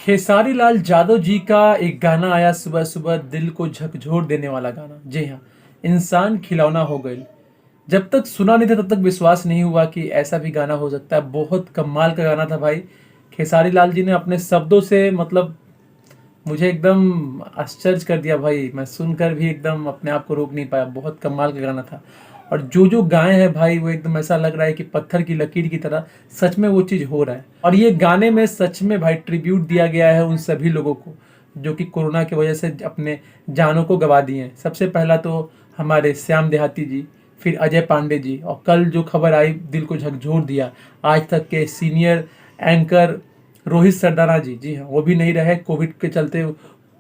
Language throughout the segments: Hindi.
खेसारी लाल यादव जी का एक गाना आया सुबह सुबह, दिल को झकझोर देने वाला गाना। जी हाँ, इंसान खिलौना हो गई। जब तक सुना नहीं था तब तक विश्वास नहीं हुआ कि ऐसा भी गाना हो सकता है। बहुत कमाल का गाना था भाई। खेसारी लाल जी ने अपने शब्दों से मतलब मुझे एकदम आश्चर्य कर दिया भाई। मैं सुनकर भी एकदम अपने आप को रोक नहीं पाया। बहुत कमाल का गाना था। और जो जो गाए हैं भाई, वो एकदम ऐसा लग रहा है कि पत्थर की लकीर की तरह सच में वो चीज़ हो रहा है। और ये गाने में सच में भाई ट्रिब्यूट दिया गया है उन सभी लोगों को जो कि कोरोना की वजह से अपने जानों को गंवा दिए हैं। सबसे पहला तो हमारे श्याम देहाती जी, फिर अजय पांडे जी, और कल जो खबर आई दिल को झकझोर दिया, आज तक के सीनियर एंकर रोहित सरदाना जी, जी हाँ, वो भी नहीं रहे कोविड के चलते।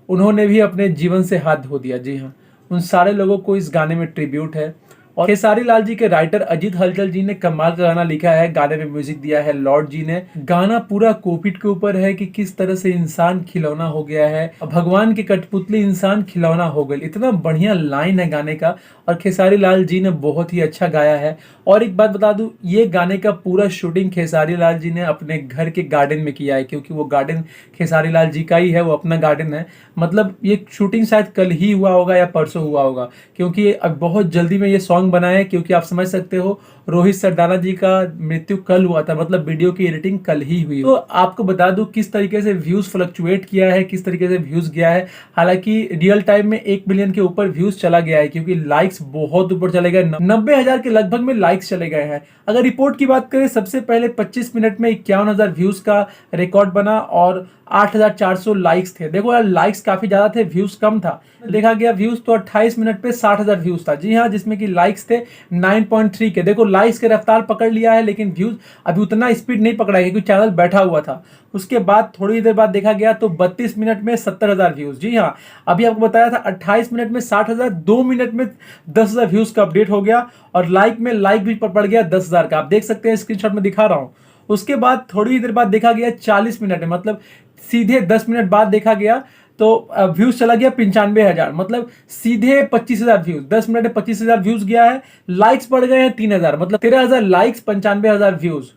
उन्होंने भी अपने जीवन से हाथ धो दिया। जी हाँ, उन सारे लोगों को इस गाने में ट्रिब्यूट है। और खेसारी लाल जी के राइटर अजीत हलचल जी ने कमाल का गाना लिखा है। गाने में म्यूजिक दिया है लॉर्ड जी ने। गाना पूरा कोविड के ऊपर है कि किस तरह से इंसान खिलौना हो गया है, भगवान की कठपुतली इंसान खिलौना हो गई। इतना बढ़िया लाइन है गाने का, और खेसारी लाल जी ने बहुत ही अच्छा गाया है। और एक बात बता दूं, ये गाने का पूरा शूटिंग खेसारी लाल जी ने अपने घर के गार्डन में किया है, क्योंकि वो गार्डन खेसारी लाल जी का ही है, वो अपना गार्डन है। मतलब ये शूटिंग शायद कल ही हुआ होगा या परसों हुआ होगा, क्योंकि अब बहुत जल्दी में ये सॉन्ग बना है। क्योंकि आप समझ सकते हो, रोहित सरदाना जी का मृत्यु कल हुआ था, मतलब वीडियो की एडिटिंग कल ही हुई। तो आपको बता दूं किस तरीके से व्यूज फ्लक्चुएट किया है, किस तरीके से व्यूज गया है। हालांकि रियल टाइम में 1 मिलियन के ऊपर व्यूज चला गया है, क्योंकि लाइक्स बहुत ऊपर चले गए। 90,000 के लगभग में लाइक्स चले गए हैं। अगर रिपोर्ट की बात करें, सबसे पहले 25 मिनट में 51,000 व्यूज का रिकॉर्ड बना और 8,400 लाइक्स थे। देखो यार, लाइक्स काफी ज्यादा थे, व्यूज कम था। देखा गया व्यूज तो 28 मिनट पे 60,000 व्यूज था। जी हाँ, जिसमें कि लाइक्स थे 9.3 के। देखो लाइक्स के रफ्तार पकड़ लिया है, लेकिन व्यूज अभी उतना स्पीड नहीं पकड़ा है, क्योंकि चैनल बैठा हुआ था। उसके बाद थोड़ी देर बाद देखा गया तो 32 मिनट में 70,000 व्यूज। जी हाँ, अभी आपको बताया था 28 मिनट में 60,000, 2 मिनट में 10,000 व्यूज का अपडेट हो गया। और लाइक में लाइक भी पड़ गया 10,000 का। आप देख सकते हैं, स्क्रीनशॉट में दिखा रहा हूं। उसके बाद थोड़ी देर बाद देखा गया 40 मिनट में, मतलब सीधे 10 मिनट बाद देखा गया तो व्यूज चला गया 95,000, मतलब सीधे 25,000 व्यूज। 10 मिनट में 25,000 व्यूज गया है। लाइक्स बढ़ गए हैं 3,000, मतलब 13,000 लाइक्स, 95,000 व्यूज।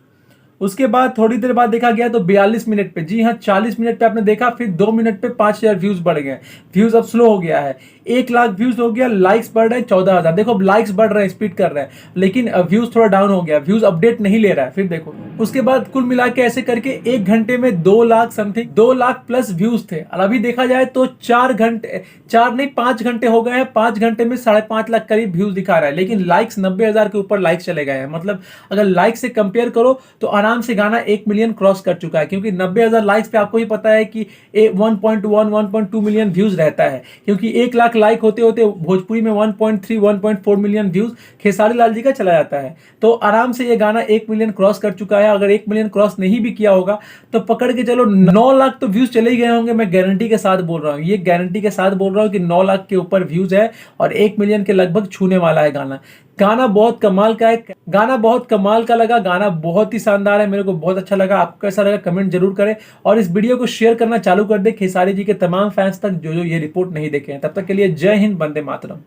उसके बाद थोड़ी देर बाद देखा गया तो 42 मिनट पे, जी हाँ, 40 मिनट पे आपने देखा, फिर 2 मिनट पे 5,000 व्यूज बढ़ गए। व्यूज अब स्लो हो गया है, 1 लाख व्यूज हो गया। लाइक्स बढ़ रहे हैं 14,000। देखो अब लाइक्स बढ़ रहे हैं, स्पीड कर रहे हैं, लेकिन व्यूज थोड़ा डाउन हो गया, व्यूज अपडेट नहीं ले रहा है। फिर देखो उसके बाद कुल मिला के ऐसे करके 1 घंटे में 2 lakh something, 2 lakh plus views थे। और अभी देखा जाए तो 4 घंटे, 4 नहीं 5 घंटे हो गए हैं। 5 घंटे में 5.5 लाख करीब व्यूज दिखा रहा है, लेकिन लाइक्स 90,000 के ऊपर लाइक्स चले गए हैं। मतलब अगर लाइक से कंपेयर करो तो आराम से गाना 1 मिलियन क्रॉस कर चुका है, क्योंकि 90,000 लाइक्स पे आपको ही पता है कि 1.1 1.2 मिलियन व्यूज रहता है। क्योंकि 1 लाख लाइक होते होते भोजपुरी में 1.3 1.4 मिलियन व्यूज खेसारी लाल जी का चला जाता है। तो आराम से ये गाना 1 मिलियन क्रॉस कर चुका है। अगर 1 मिलियन क्रॉस नहीं भी किया होगा तो पकड़ के चलो 9 लाख तो व्यूज चले ही गए होंगे। मैं गारंटी के साथ बोल रहा हूँ, ये गारंटी के साथ बोल रहा हूँ कि 9 लाख के ऊपर व्यूज है और 1 मिलियन के लगभग छूने वाला है गाना। गाना बहुत कमाल का है, गाना बहुत कमाल का लगा, गाना बहुत ही शानदार है, मेरे को बहुत अच्छा लगा। आपको कैसा लगा कमेंट जरूर करें, और इस वीडियो को शेयर करना चालू कर दे खेसारी जी के तमाम फैंस तक जो जो ये रिपोर्ट नहीं देखे हैं। तब तक के लिए जय हिंद, वंदे मातरम।